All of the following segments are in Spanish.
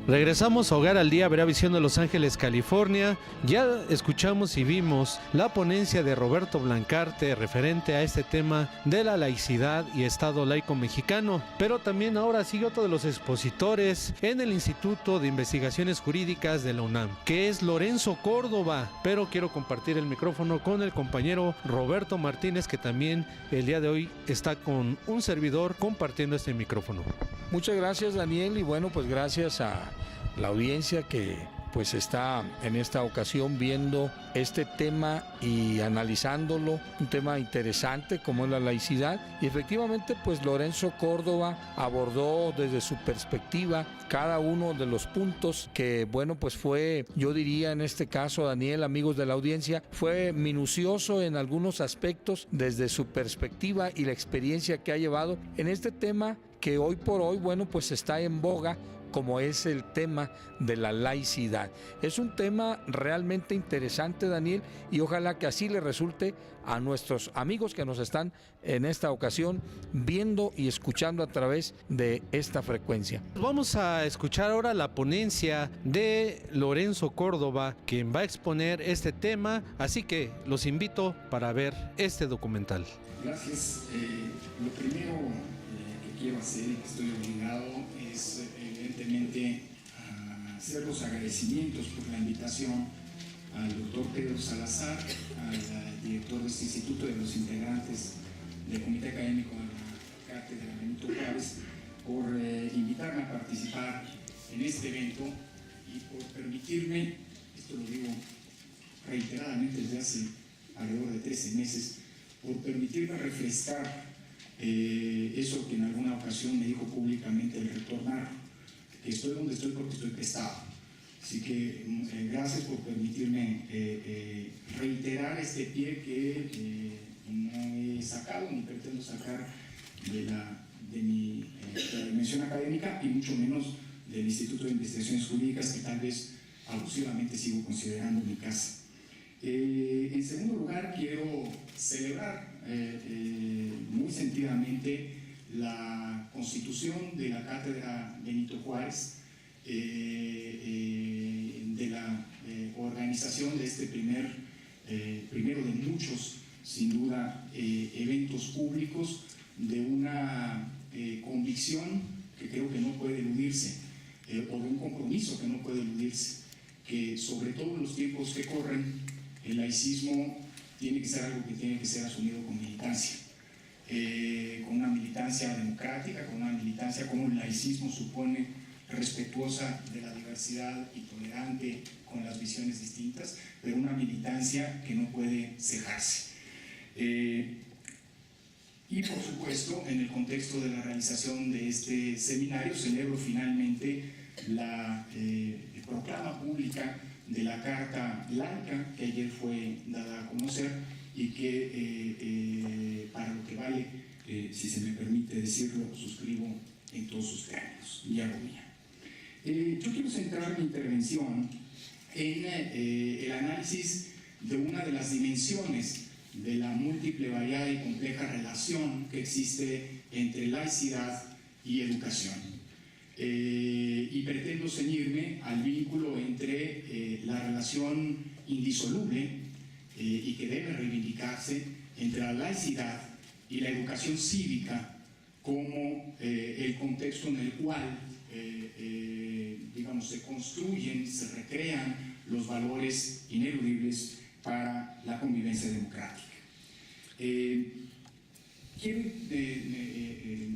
Regresamos a Hogar al Día, Verá Visión de Los Ángeles, California. Ya escuchamos y vimos la ponencia de Roberto Blancarte referente a este tema de la laicidad y Estado laico mexicano. Pero también ahora sigue otro de los expositores en el Instituto de Investigaciones Jurídicas de la UNAM, que es Lorenzo Córdoba. Pero quiero compartir el micrófono con el compañero Roberto Martínez, que también el día de hoy está con un servidor compartiendo este micrófono. Muchas gracias, Daniel, y bueno, pues gracias a la audiencia que pues está en esta ocasión viendo este tema y analizándolo, un tema interesante como es la laicidad, y efectivamente pues Lorenzo Córdoba abordó desde su perspectiva cada uno de los puntos que bueno pues fue, yo diría en este caso, Daniel, amigos de la audiencia, fue minucioso en algunos aspectos desde su perspectiva y la experiencia que ha llevado en este tema que hoy por hoy bueno pues está en boga, como es el tema de la laicidad. Es un tema realmente interesante, Daniel, y ojalá que así le resulte a nuestros amigos que nos están en esta ocasión viendo y escuchando a través de esta frecuencia. Vamos a escuchar ahora la ponencia de Lorenzo Córdoba, quien va a exponer este tema, así que los invito para ver este documental. Gracias. Lo primero que quiero hacer y que estoy obligado es evidentemente hacer los agradecimientos por la invitación al doctor Pedro Salazar, al director de este instituto, de los integrantes del Comité Académico de la Cátedra Benito Juárez, por invitarme a participar en este evento y por permitirme, esto lo digo reiteradamente desde hace alrededor de 13 meses, por permitirme refrescar eso que en alguna ocasión me dijo públicamente el rector Narro, que estoy donde estoy porque estoy prestado. Así que gracias por permitirme reiterar este pie que no he sacado ni pretendo sacar de mi dimensión académica y mucho menos del Instituto de Investigaciones Jurídicas, que tal vez abusivamente sigo considerando mi casa. En segundo lugar, quiero celebrar muy sentidamente la constitución de la Cátedra Benito Juárez, de la organización de este primero de muchos, sin duda, eventos públicos de una convicción que creo que no puede eludirse, o de un compromiso que no puede eludirse, que sobre todo en los tiempos que corren, el laicismo tiene que ser algo que tiene que ser asumido con militancia. Con una militancia democrática, con una militancia como el laicismo supone, respetuosa de la diversidad y tolerante con las visiones distintas, pero una militancia que no puede cejarse. Y por supuesto, en el contexto de la realización de este seminario, celebro finalmente la proclama pública de la Carta Laica, que ayer fue dada a conocer y que, para lo que vale, si se me permite decirlo, suscribo en todos sus términos y hago mía. Yo quiero centrar mi intervención en el análisis de una de las dimensiones de la múltiple, variada y compleja relación que existe entre laicidad y educación. Y pretendo ceñirme al vínculo entre la relación indisoluble y que debe reivindicarse entre la laicidad y la educación cívica como el contexto en el cual digamos, se construyen, se recrean los valores ineludibles para la convivencia democrática. Quiero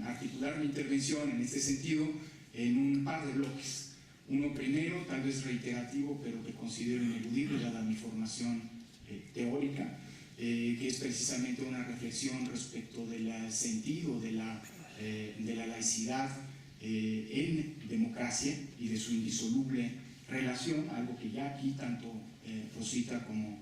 articular mi intervención en este sentido en un par de bloques. Uno primero, tal vez reiterativo, pero que considero ineludible dada mi formación teórica, que es precisamente una reflexión respecto del sentido de la laicidad en democracia y de su indisoluble relación, algo que ya aquí tanto Rosita como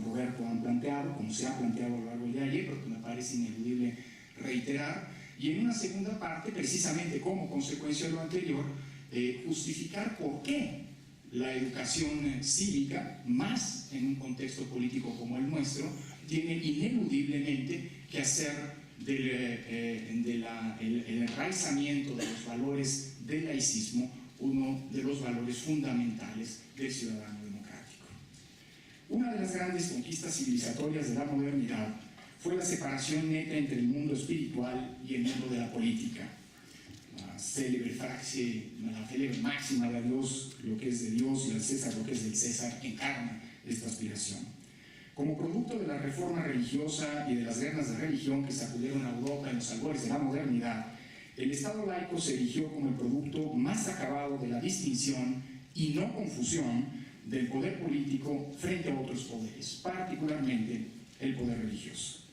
Roberto han planteado, como se ha planteado a lo largo de ayer, pero que me parece ineludible reiterar, y en una segunda parte, precisamente como consecuencia de lo anterior, justificar por qué la educación cívica, más en un contexto político como el nuestro, tiene ineludiblemente que hacer el enraizamiento de los valores del laicismo uno de los valores fundamentales del ciudadano democrático. Una de las grandes conquistas civilizatorias de la modernidad fue la separación neta entre el mundo espiritual y el mundo de la política. La célebre frase, la célebre máxima de a Dios lo que es de Dios y al César lo que es del César encarna esta aspiración. Como producto de la reforma religiosa y de las guerras de religión que sacudieron a Europa en los albores de la modernidad, el Estado laico se erigió como el producto más acabado de la distinción y no confusión del poder político frente a otros poderes, particularmente el poder religioso.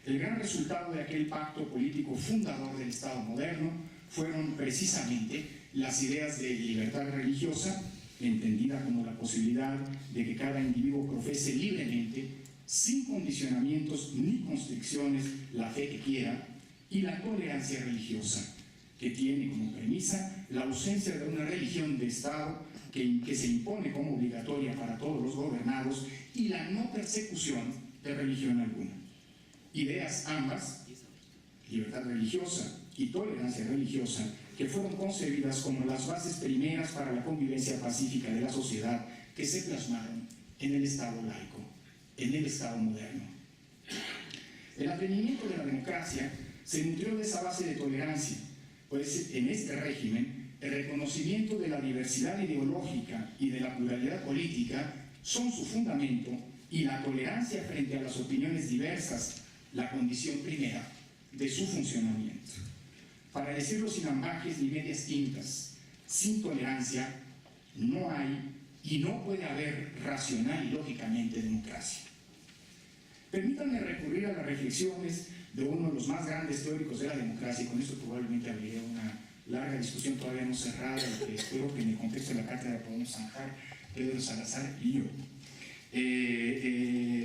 El gran resultado de aquel pacto político fundador del Estado moderno fueron precisamente las ideas de libertad religiosa, entendida como la posibilidad de que cada individuo profese libremente, sin condicionamientos ni constricciones, la fe que quiera, y la tolerancia religiosa, que tiene como premisa la ausencia de una religión de Estado que se impone como obligatoria para todos los gobernados y la no persecución de religión alguna. Ideas ambas, libertad religiosa y tolerancia religiosa, que fueron concebidas como las bases primeras para la convivencia pacífica de la sociedad, que se plasmaron en el Estado laico, en el Estado moderno. El advenimiento de la democracia se nutrió de esa base de tolerancia, pues en este régimen el reconocimiento de la diversidad ideológica y de la pluralidad política son su fundamento y la tolerancia frente a las opiniones diversas la condición primera de su funcionamiento. Para decirlo sin ambajes ni medias tintas, sin tolerancia no hay y no puede haber racional y lógicamente democracia. Permítanme recurrir a las reflexiones de uno de los más grandes teóricos de la democracia, y con esto probablemente abriré una larga discusión todavía no cerrada, y que espero que en el contexto de la cátedra podamos zanjar Pedro Salazar y yo.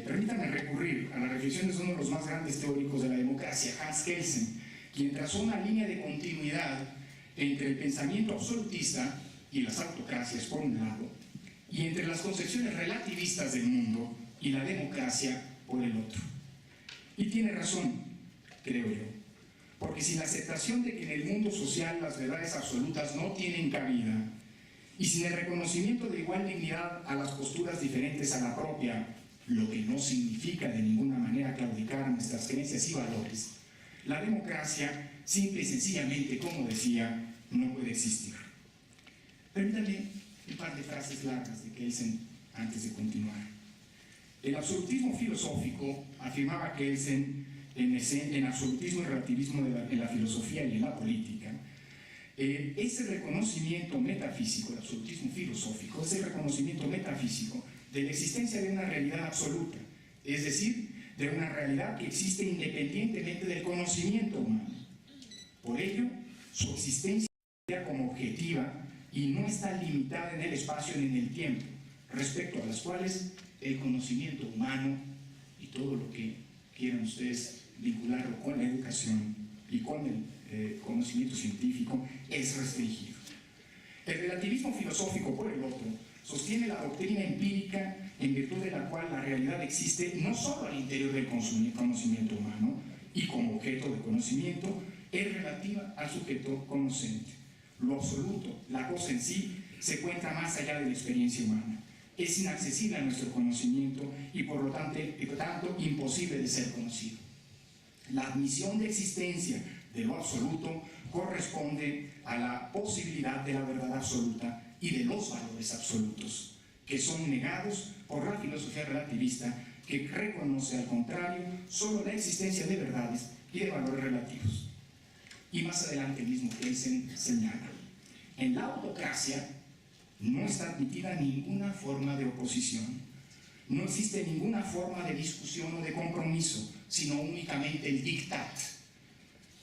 Permítanme recurrir a las reflexiones de uno de los más grandes teóricos de la democracia, Hans Kelsen, quien trazó una línea de continuidad entre el pensamiento absolutista y las autocracias por un lado, y entre las concepciones relativistas del mundo y la democracia por el otro. Y tiene razón, creo yo, porque sin la aceptación de que en el mundo social las verdades absolutas no tienen cabida, y sin el reconocimiento de igual dignidad a las posturas diferentes a la propia, lo que no significa de ninguna manera claudicar a nuestras creencias y valores, la democracia, simple y sencillamente, como decía, no puede existir. Permítanme un par de frases largas de Kelsen antes de continuar. El absolutismo filosófico, afirmaba Kelsen, en absolutismo y relativismo en la filosofía y en la política, ese reconocimiento metafísico, el absolutismo filosófico, es el reconocimiento metafísico de la existencia de una realidad absoluta, es decir, de una realidad que existe independientemente del conocimiento humano. Por ello, su existencia como objetiva y no está limitada en el espacio ni en el tiempo, respecto a las cuales el conocimiento humano y todo lo que quieran ustedes vincularlo con la educación y con el conocimiento científico es restringido. El relativismo filosófico, por el otro, sostiene la doctrina empírica en virtud de la cual la realidad existe no solo al interior del conocimiento humano y como objeto de conocimiento, es relativa al sujeto conocente. Lo absoluto, la cosa en sí, se encuentra más allá de la experiencia humana. Es inaccesible a nuestro conocimiento y por lo tanto imposible de ser conocido. La admisión de existencia de lo absoluto corresponde a la posibilidad de la verdad absoluta y de los valores absolutos, que son negados por la filosofía relativista, que reconoce al contrario solo la existencia de verdades y de valores relativos. Y más adelante el mismo Kelsen señala: en la autocracia no está admitida ninguna forma de oposición, no existe ninguna forma de discusión o de compromiso, sino únicamente el diktat.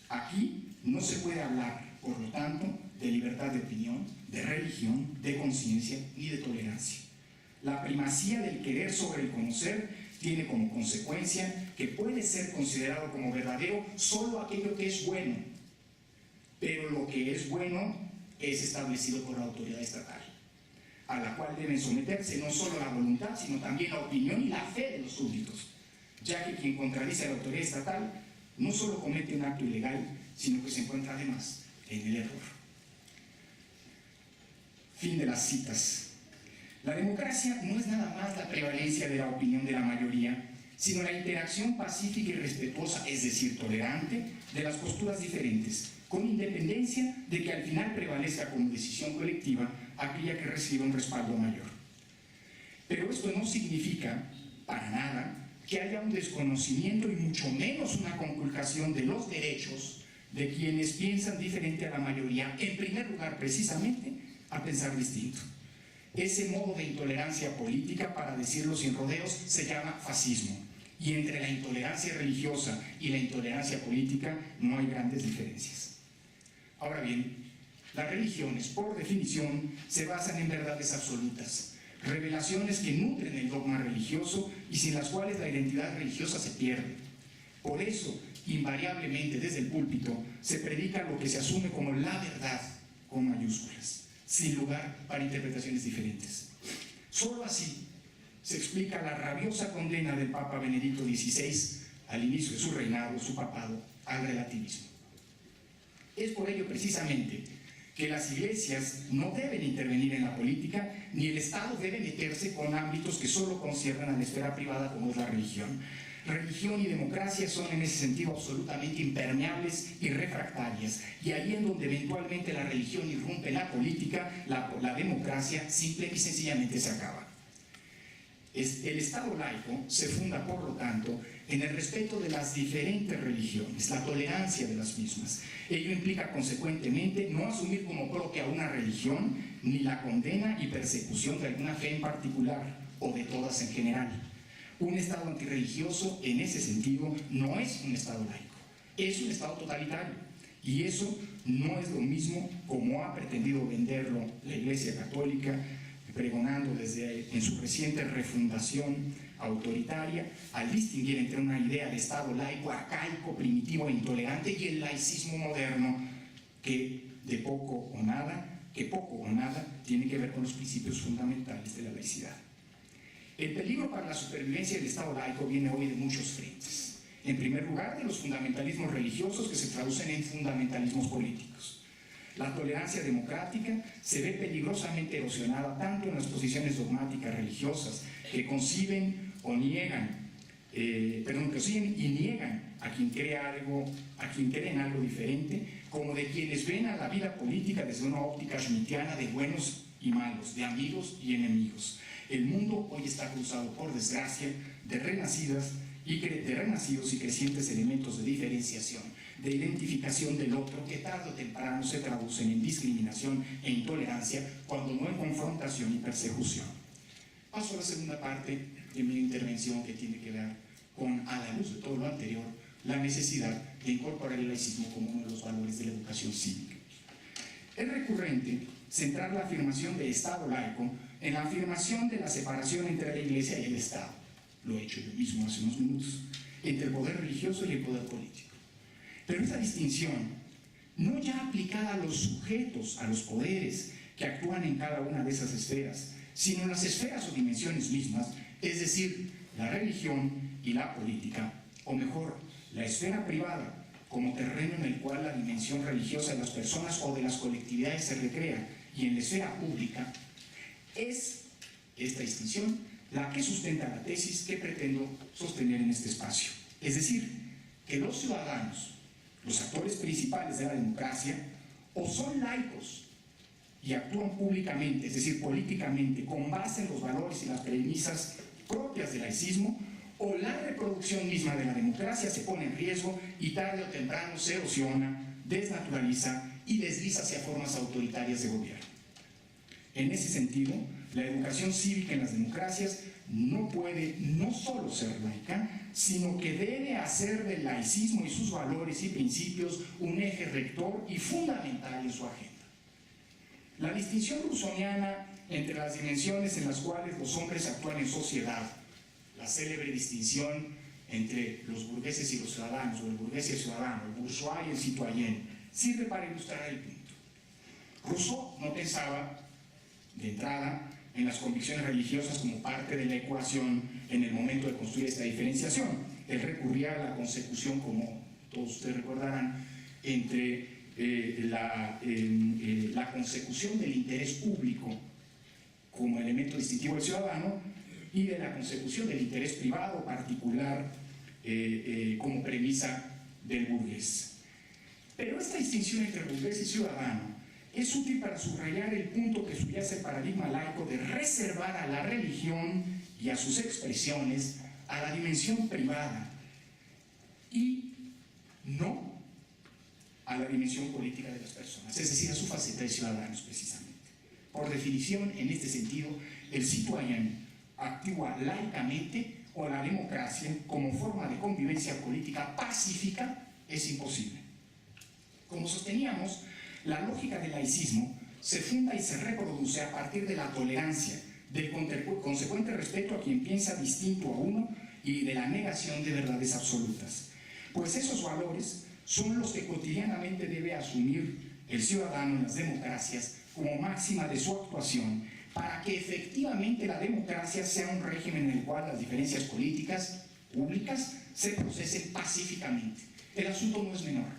Aquí no se puede hablar, por lo tanto, de libertad de opinión, de religión, de conciencia ni de tolerancia. La primacía del querer sobre el conocer tiene como consecuencia que puede ser considerado como verdadero solo aquello que es bueno, pero lo que es bueno es establecido por la autoridad estatal, a la cual deben someterse no solo la voluntad, sino también la opinión y la fe de los súbditos, ya que quien contradice a la autoridad estatal no solo comete un acto ilegal, sino que se encuentra además en el error. Fin de las citas. La democracia no es nada más la prevalencia de la opinión de la mayoría, sino la interacción pacífica y respetuosa, es decir, tolerante, de las posturas diferentes, con independencia de que al final prevalezca como decisión colectiva aquella que reciba un respaldo mayor. Pero esto no significa, para nada, que haya un desconocimiento y mucho menos una conculcación de los derechos de quienes piensan diferente a la mayoría, en primer lugar, precisamente, a pensar distinto. Ese modo de intolerancia política, para decirlo sin rodeos, se llama fascismo. Y entre la intolerancia religiosa y la intolerancia política no hay grandes diferencias. Ahora bien, las religiones, por definición, se basan en verdades absolutas, revelaciones que nutren el dogma religioso y sin las cuales la identidad religiosa se pierde. Por eso, invariablemente desde el púlpito, se predica lo que se asume como la verdad, con mayúsculas, sin lugar para interpretaciones diferentes. Solo así se explica la rabiosa condena del Papa Benedicto XVI al inicio de su reinado, su papado, al relativismo. Es por ello precisamente que las iglesias no deben intervenir en la política, ni el Estado debe meterse con ámbitos que solo conciernan a la esfera privada como es la religión. Religión y democracia son en ese sentido absolutamente impermeables y refractarias, y ahí en donde eventualmente la religión irrumpe en la política, la democracia simple y sencillamente se acaba. El Estado laico se funda, por lo tanto, en el respeto de las diferentes religiones, la tolerancia de las mismas. Ello implica, consecuentemente, no asumir como propia una religión, ni la condena y persecución de alguna fe en particular, o de todas en general. Un Estado antirreligioso, en ese sentido, no es un Estado laico, es un Estado totalitario. Y eso no es lo mismo como ha pretendido venderlo la Iglesia Católica, pregonando en su reciente refundación autoritaria, al distinguir entre una idea de Estado laico, arcaico, primitivo e intolerante, y el laicismo moderno, que poco o nada tiene que ver con los principios fundamentales de la laicidad. El peligro para la supervivencia del Estado laico viene hoy de muchos frentes. En primer lugar, de los fundamentalismos religiosos que se traducen en fundamentalismos políticos. La tolerancia democrática se ve peligrosamente erosionada tanto en las posiciones dogmáticas religiosas que conciben y niegan a quien cree en algo diferente, como de quienes ven a la vida política desde una óptica schmittiana de buenos y malos, de amigos y enemigos. El mundo hoy está cruzado, por desgracia, de renacidos y crecientes elementos de diferenciación, de identificación del otro, que tarde o temprano se traducen en discriminación e intolerancia, cuando no en confrontación y persecución. Paso a la segunda parte de mi intervención, que tiene que ver con, a la luz de todo lo anterior, la necesidad de incorporar el laicismo como uno de los valores de la educación cívica. Es recurrente centrar la afirmación de Estado laico en la afirmación de la separación entre la Iglesia y el Estado. Lo he hecho yo mismo hace unos minutos, entre el poder religioso y el poder político. Pero esta distinción, no ya aplicada a los sujetos, a los poderes que actúan en cada una de esas esferas, sino en las esferas o dimensiones mismas, es decir, la religión y la política, o mejor, la esfera privada, como terreno en el cual la dimensión religiosa de las personas o de las colectividades se recrea, y en la esfera pública, es esta distinción la que sustenta la tesis que pretendo sostener en este espacio. Es decir, que los ciudadanos, los actores principales de la democracia, o son laicos y actúan públicamente, es decir, políticamente, con base en los valores y las premisas propias del laicismo, o la reproducción misma de la democracia se pone en riesgo y tarde o temprano se erosiona, desnaturaliza y desliza hacia formas autoritarias de gobierno. En ese sentido, la educación cívica en las democracias no puede no solo ser laica, sino que debe hacer del laicismo y sus valores y principios un eje rector y fundamental en su agenda. La distinción rusoniana entre las dimensiones en las cuales los hombres actúan en sociedad, la célebre distinción entre los burgueses y los ciudadanos, o el burgués y el ciudadano, el bourgeois y el citoyen, sirve para ilustrar el punto. Rousseau no pensaba, de entrada, en las convicciones religiosas como parte de la ecuación en el momento de construir esta diferenciación. Él recurría a la consecución, como todos ustedes recordarán, entre la consecución del interés público como elemento distintivo del ciudadano y de la consecución del interés privado particular como premisa del burgués. Pero esta distinción entre burgués y ciudadano es útil para subrayar el punto que subyace el paradigma laico de reservar a la religión y a sus expresiones a la dimensión privada y no a la dimensión política de las personas, es decir, a su faceta de ciudadanos precisamente. Por definición, en este sentido, el citoyen actúa laicamente o la democracia como forma de convivencia política pacífica es imposible. Como sosteníamos, la lógica del laicismo se funda y se reproduce a partir de la tolerancia, del consecuente respeto a quien piensa distinto a uno y de la negación de verdades absolutas. Pues esos valores son los que cotidianamente debe asumir el ciudadano en las democracias como máxima de su actuación para que efectivamente la democracia sea un régimen en el cual las diferencias políticas públicas se procesen pacíficamente. El asunto no es menor.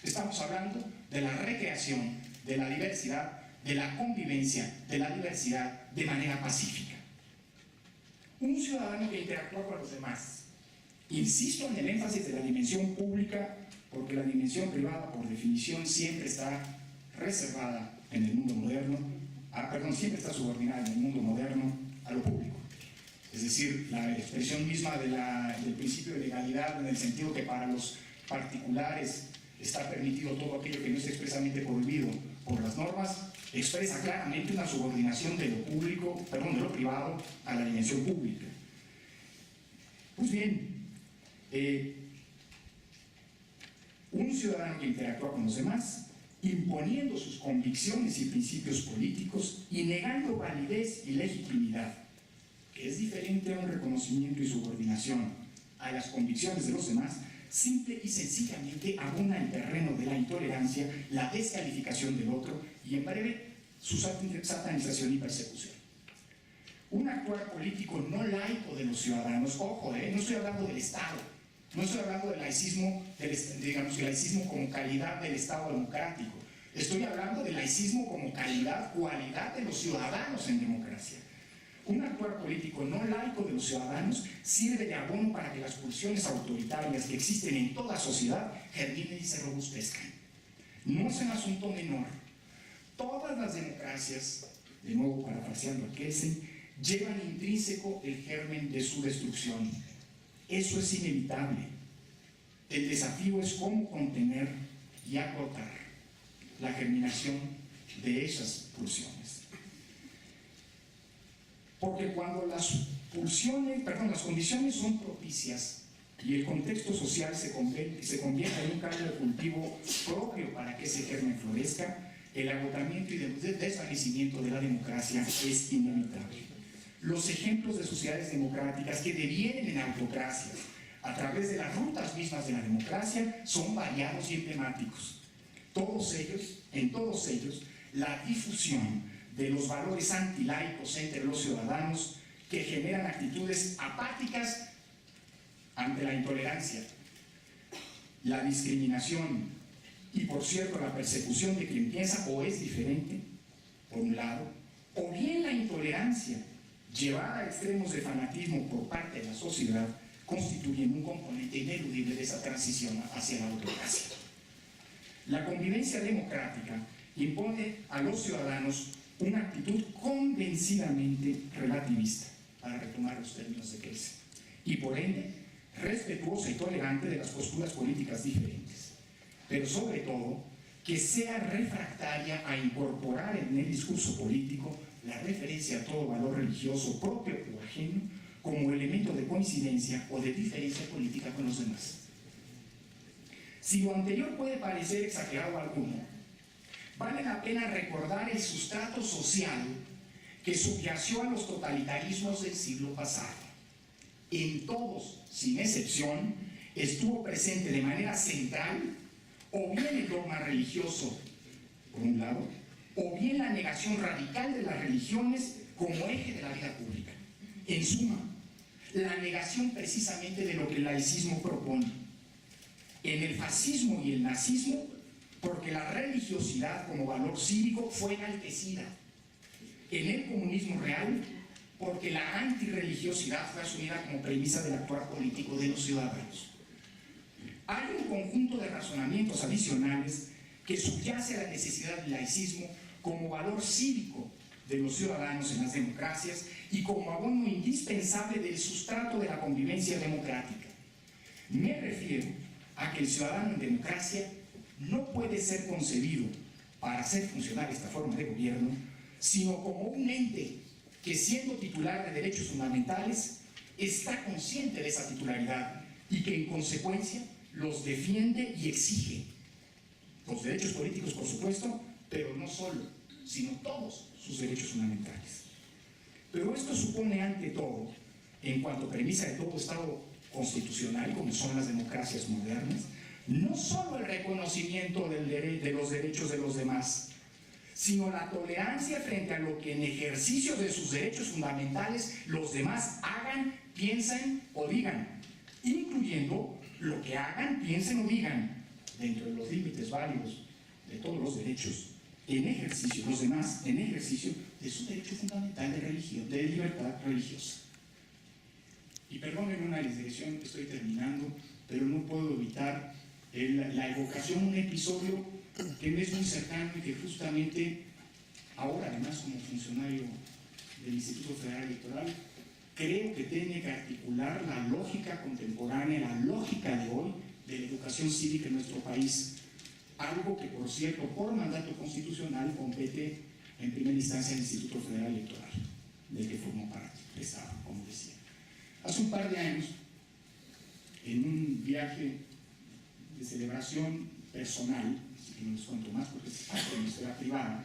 Estamos hablando de la recreación de la diversidad, de la convivencia de la diversidad de manera pacífica. Un ciudadano que interactúa con los demás, insisto en el énfasis de la dimensión pública, porque la dimensión privada, por definición, siempre está reservada en el mundo moderno, siempre está subordinada en el mundo moderno a lo público. Es decir, la expresión misma del principio de legalidad, en el sentido que para los particulares está permitido todo aquello que no es expresamente prohibido por las normas, expresa claramente una subordinación de lo privado a la dimensión pública. Pues bien, un ciudadano que interactúa con los demás, imponiendo sus convicciones y principios políticos y negando validez y legitimidad, que es diferente a un reconocimiento y subordinación a las convicciones de los demás, simple y sencillamente abona el terreno de la intolerancia, la descalificación del otro y, en breve, su satanización y persecución. Un actuar político no laico de los ciudadanos, ojo, no estoy hablando del Estado, no estoy hablando del laicismo, digamos, el laicismo como calidad del Estado democrático, estoy hablando del laicismo como cualidad de los ciudadanos en democracia. Un actuar político no laico de los ciudadanos sirve de abono para que las pulsiones autoritarias que existen en toda sociedad germinen y se robustezcan. No es un asunto menor. Todas las democracias, de nuevo parafraseando a Kelsen, llevan intrínseco el germen de su destrucción. Eso es inevitable. El desafío es cómo contener y acotar la germinación de esas pulsiones. Porque cuando las condiciones son propicias y el contexto social se convierte en un caldo de cultivo propio para que ese germen florezca, el agotamiento y el desvanecimiento de la democracia es inevitable. Los ejemplos de sociedades democráticas que devienen en autocracias a través de las rutas mismas de la democracia son variados y emblemáticos. En todos ellos, la difusión de los valores antilaicos entre los ciudadanos que generan actitudes apáticas ante la intolerancia, la discriminación y, por cierto, la persecución de quien piensa o es diferente, por un lado, o bien la intolerancia llevada a extremos de fanatismo por parte de la sociedad, constituyen un componente ineludible de esa transición hacia la autocracia. La convivencia democrática impone a los ciudadanos una actitud convencidamente relativista, para retomar los términos de Kelsen, y por ende respetuosa y tolerante de las posturas políticas diferentes, pero sobre todo que sea refractaria a incorporar en el discurso político la referencia a todo valor religioso propio o ajeno como elemento de coincidencia o de diferencia política con los demás. Si lo anterior puede parecer exagerado a alguno, vale la pena recordar el sustrato social que subyació a los totalitarismos del siglo pasado. En todos, sin excepción, estuvo presente de manera central o bien el dogma religioso, por un lado, o bien la negación radical de las religiones como eje de la vida pública. En suma, la negación precisamente de lo que el laicismo propone. En el fascismo y el nazismo, porque la religiosidad como valor cívico fue enaltecida. En el comunismo real, porque la antirreligiosidad fue asumida como premisa del actuar político de los ciudadanos. Hay un conjunto de razonamientos adicionales que subyace a la necesidad del laicismo como valor cívico de los ciudadanos en las democracias y como abono indispensable del sustrato de la convivencia democrática. Me refiero a que el ciudadano en democracia no puede ser concebido para hacer funcionar esta forma de gobierno, sino como un ente que, siendo titular de derechos fundamentales, está consciente de esa titularidad y que en consecuencia los defiende y exige. Los derechos políticos, por supuesto, pero no solo, sino todos sus derechos fundamentales. Pero esto supone, ante todo, en cuanto a premisa de todo Estado constitucional, como son las democracias modernas, no solo el reconocimiento de los derechos de los demás, sino la tolerancia frente a lo que en ejercicio de sus derechos fundamentales los demás hagan, piensen o digan, incluyendo lo que hagan, piensen o digan, dentro de los límites válidos de todos los derechos, en ejercicio, los demás en ejercicio de su derecho fundamental de religión, de libertad religiosa. Y perdónenme una digresión, estoy terminando, pero no puedo evitar la evocación de un episodio que me es muy cercano y que justamente ahora, además como funcionario del Instituto Federal Electoral, creo que tiene que articular la lógica contemporánea, la lógica de hoy de la educación cívica en nuestro país. Algo que, por cierto, por mandato constitucional compete en primera instancia al Instituto Federal Electoral, del que formó parte, Estado, como decía. Hace un par de años, en un viaje de celebración personal, así que no les cuento más porque es parte de mi esfera privada,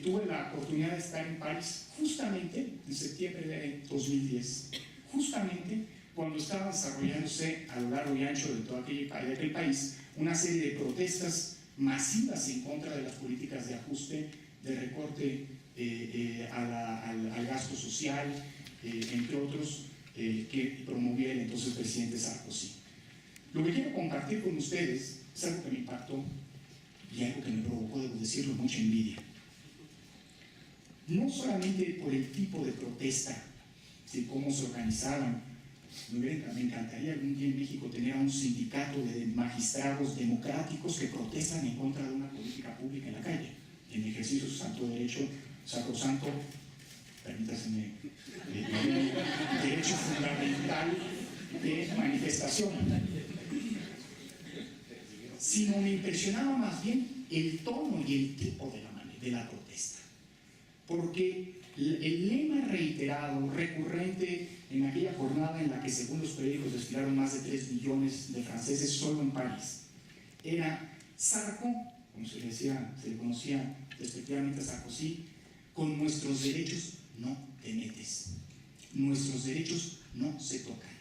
tuve la oportunidad de estar en París justamente en septiembre de 2010, justamente cuando estaba desarrollándose a lo largo y ancho de todo aquel país una serie de protestas masivas en contra de las políticas de ajuste, de recorte al gasto social, entre otros, que promovía el entonces presidente Sarkozy. Lo que quiero compartir con ustedes es algo que me impactó y algo que me provocó, debo decirlo, mucha envidia. No solamente por el tipo de protesta, de cómo se organizaban. Me encantaría algún día en México tener a un sindicato de magistrados democráticos que protestan en contra de una política pública en la calle, en ejercicio de su santo derecho, sacrosanto, permítaseme, derecho fundamental de manifestación. Sino me impresionaba más bien el tono y el tipo de la protesta. Porque el lema reiterado, recurrente en aquella jornada en la que, según los periódicos, desfilaron más de 3 millones de franceses solo en París, era Sarko, como se le conocía respectivamente a Sarkozy, con nuestros derechos no te metes, nuestros derechos no se tocan.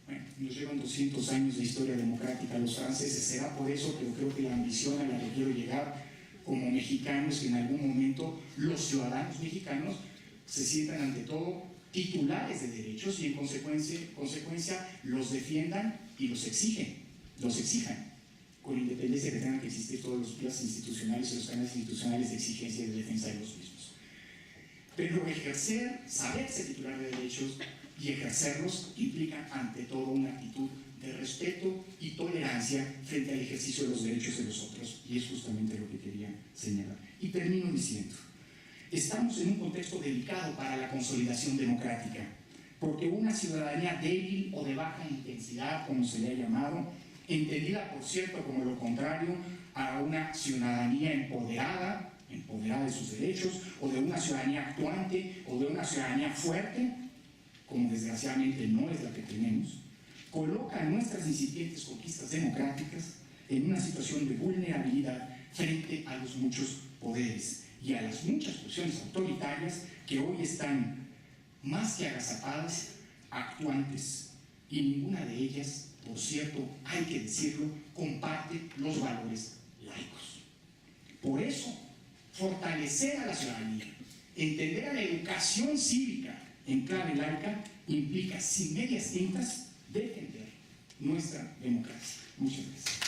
Bueno, nos llevan 200 años de historia democrática los franceses, será por eso, pero creo que la ambición a la que quiero llegar como mexicanos, que en algún momento los ciudadanos mexicanos se sientan ante todo titulares de derechos y en consecuencia los defiendan y los exijan, con independencia que tengan que existir todos los vías institucionales y los canales institucionales de exigencia y de defensa de los mismos. Pero saberse titular de derechos y ejercerlos implica ante todo una actitud de respeto y tolerancia frente al ejercicio de los derechos de los otros, y es justamente lo que quería señalar. Y termino diciendo, estamos en un contexto delicado para la consolidación democrática, porque una ciudadanía débil o de baja intensidad, como se le ha llamado, entendida por cierto como lo contrario a una ciudadanía empoderada de sus derechos, o de una ciudadanía actuante, o de una ciudadanía fuerte, como desgraciadamente no es la que tenemos, coloca nuestras incipientes conquistas democráticas en una situación de vulnerabilidad frente a los muchos poderes y a las muchas posiciones autoritarias que hoy están más que agazapadas, actuantes, y ninguna de ellas, por cierto, hay que decirlo, comparte los valores laicos. Por eso, fortalecer a la ciudadanía, entender a la educación cívica en clave laica, implica, sin medias tintas, defender nuestra democracia. Muchas gracias.